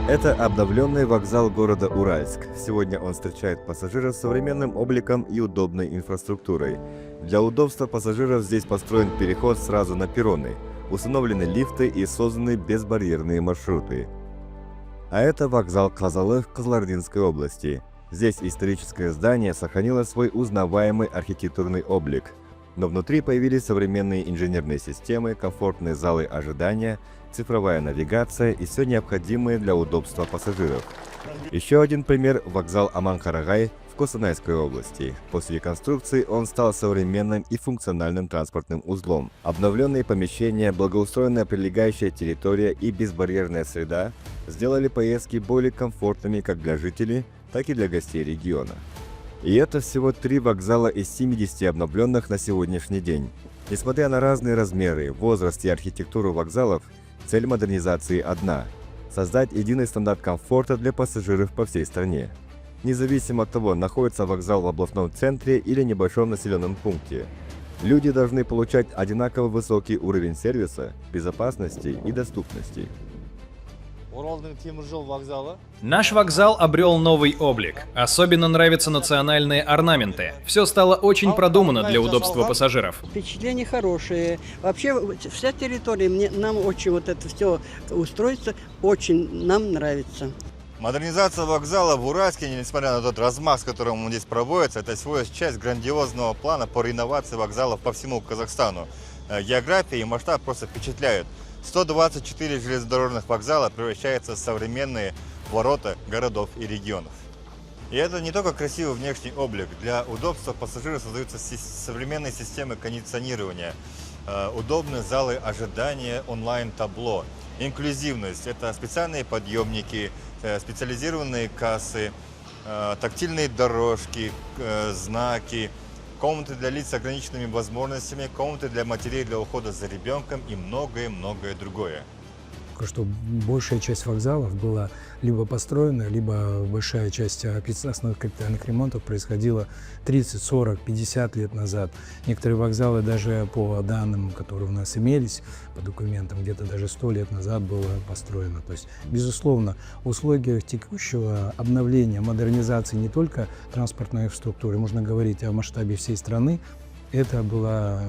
Это обновленный вокзал города Уральск. Сегодня он встречает пассажиров с современным обликом и удобной инфраструктурой. Для удобства пассажиров здесь построен переход сразу на перроны, установлены лифты и созданы безбарьерные маршруты. А это вокзал Казалы в Кызылординской области. Здесь историческое здание сохранило свой узнаваемый архитектурный облик. Но внутри появились современные инженерные системы, комфортные залы ожидания, цифровая навигация и все необходимое для удобства пассажиров. Еще один пример – вокзал Аман-Карагай в Костанайской области. После реконструкции он стал современным и функциональным транспортным узлом. Обновленные помещения, благоустроенная прилегающая территория и безбарьерная среда сделали поездки более комфортными как для жителей, так и для гостей региона. И это всего 3 вокзала из 70 обновленных на сегодняшний день. Несмотря на разные размеры, возраст и архитектуру вокзалов, цель модернизации одна – создать единый стандарт комфорта для пассажиров по всей стране. Независимо от того, находится вокзал в областном центре или небольшом населенном пункте, люди должны получать одинаково высокий уровень сервиса, безопасности и доступности. Наш вокзал обрел новый облик. Особенно нравятся национальные орнаменты. Все стало очень продумано для удобства пассажиров. Впечатления хорошие. Вообще вся территория, нам очень вот это все устройство очень нам нравится. Модернизация вокзала в Уральске, несмотря на тот размах, с которым он здесь проводится, это всего лишь часть грандиозного плана по реновации вокзалов по всему Казахстану. География и масштаб просто впечатляют. 124 железнодорожных вокзала превращаются в современные ворота городов и регионов. И это не только красивый внешний облик. Для удобства пассажиров создаются современные системы кондиционирования, удобные залы ожидания, онлайн-табло. Инклюзивность – это специальные подъемники, специализированные кассы, тактильные дорожки, знаки, комнаты для лиц с ограниченными возможностями, комнаты для матерей для ухода за ребенком и многое-многое другое. Что большая часть вокзалов была либо построена, либо большая часть основных капитальных ремонтов происходила 30, 40, 50 лет назад. Некоторые вокзалы даже по данным, которые у нас имелись, по документам, где-то даже 100 лет назад было построено. То есть, безусловно, в условиях текущего обновления, модернизации не только транспортной инфраструктуры, можно говорить о масштабе всей страны, это была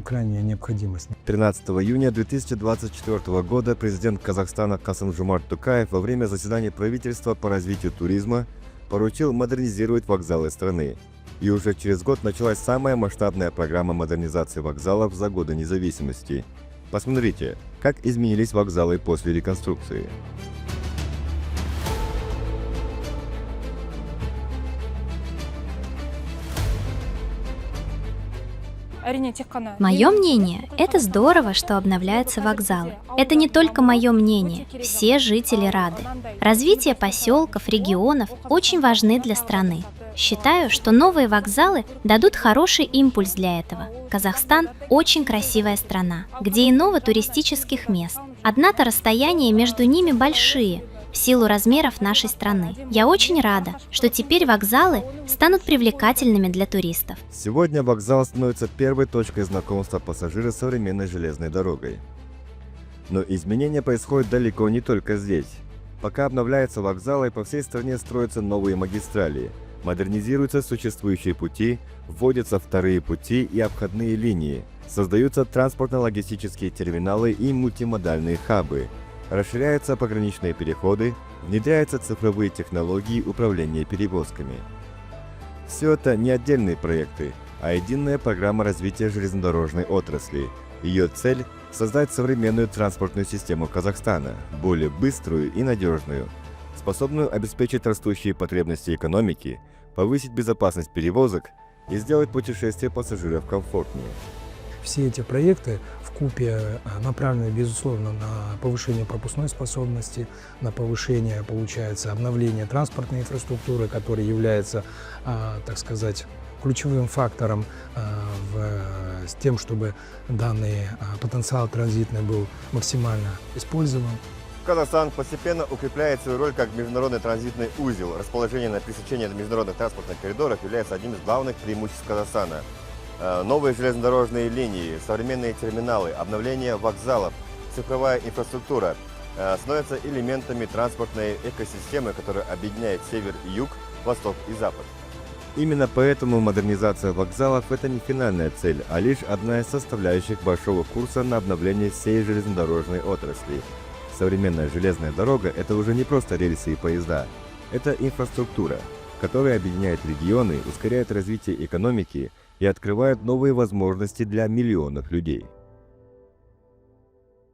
крайняя необходимость. 13 июня 2024 года президент Казахстана Касым-Жомарт Токаев во время заседания правительства по развитию туризма поручил модернизировать вокзалы страны. И уже через год началась самая масштабная программа модернизации вокзалов за годы независимости. Посмотрите, как изменились вокзалы после реконструкции. Мое мнение, это здорово, что обновляются вокзалы. Это не только мое мнение, все жители рады. Развитие поселков, регионов очень важны для страны. Считаю, что новые вокзалы дадут хороший импульс для этого. Казахстан – очень красивая страна, где и много туристических мест. Однако расстояния между ними большие, в силу размеров нашей страны. Я очень рада, что теперь вокзалы станут привлекательными для туристов. Сегодня вокзал становится первой точкой знакомства пассажира с современной железной дорогой. Но изменения происходят далеко не только здесь. Пока обновляются вокзалы, по всей стране строятся новые магистрали, модернизируются существующие пути, вводятся вторые пути и обходные линии, создаются транспортно-логистические терминалы и мультимодальные хабы. Расширяются пограничные переходы, внедряются цифровые технологии управления перевозками. Все это не отдельные проекты, а единая программа развития железнодорожной отрасли. Ее цель – создать современную транспортную систему Казахстана, более быструю и надежную, способную обеспечить растущие потребности экономики, повысить безопасность перевозок и сделать путешествия пассажиров комфортнее. Все эти проекты вкупе направлены, безусловно, на повышение пропускной способности, на повышение, получается, обновление транспортной инфраструктуры, которая является, так сказать, ключевым фактором с тем, чтобы данный потенциал транзитный был максимально использован. Казахстан постепенно укрепляет свою роль как международный транзитный узел. Расположение на пересечении международных транспортных коридоров является одним из главных преимуществ Казахстана. Новые железнодорожные линии, современные терминалы, обновление вокзалов, цифровая инфраструктура. становятся элементами транспортной экосистемы, которая объединяет север и юг, восток и запад. Именно поэтому модернизация вокзалов – это не финальная цель, а лишь одна из составляющих большого курса на обновление всей железнодорожной отрасли. Современная железная дорога – это уже не просто рельсы и поезда. Это инфраструктура, которая объединяет регионы, ускоряет развитие экономики и открывает новые возможности для миллионов людей.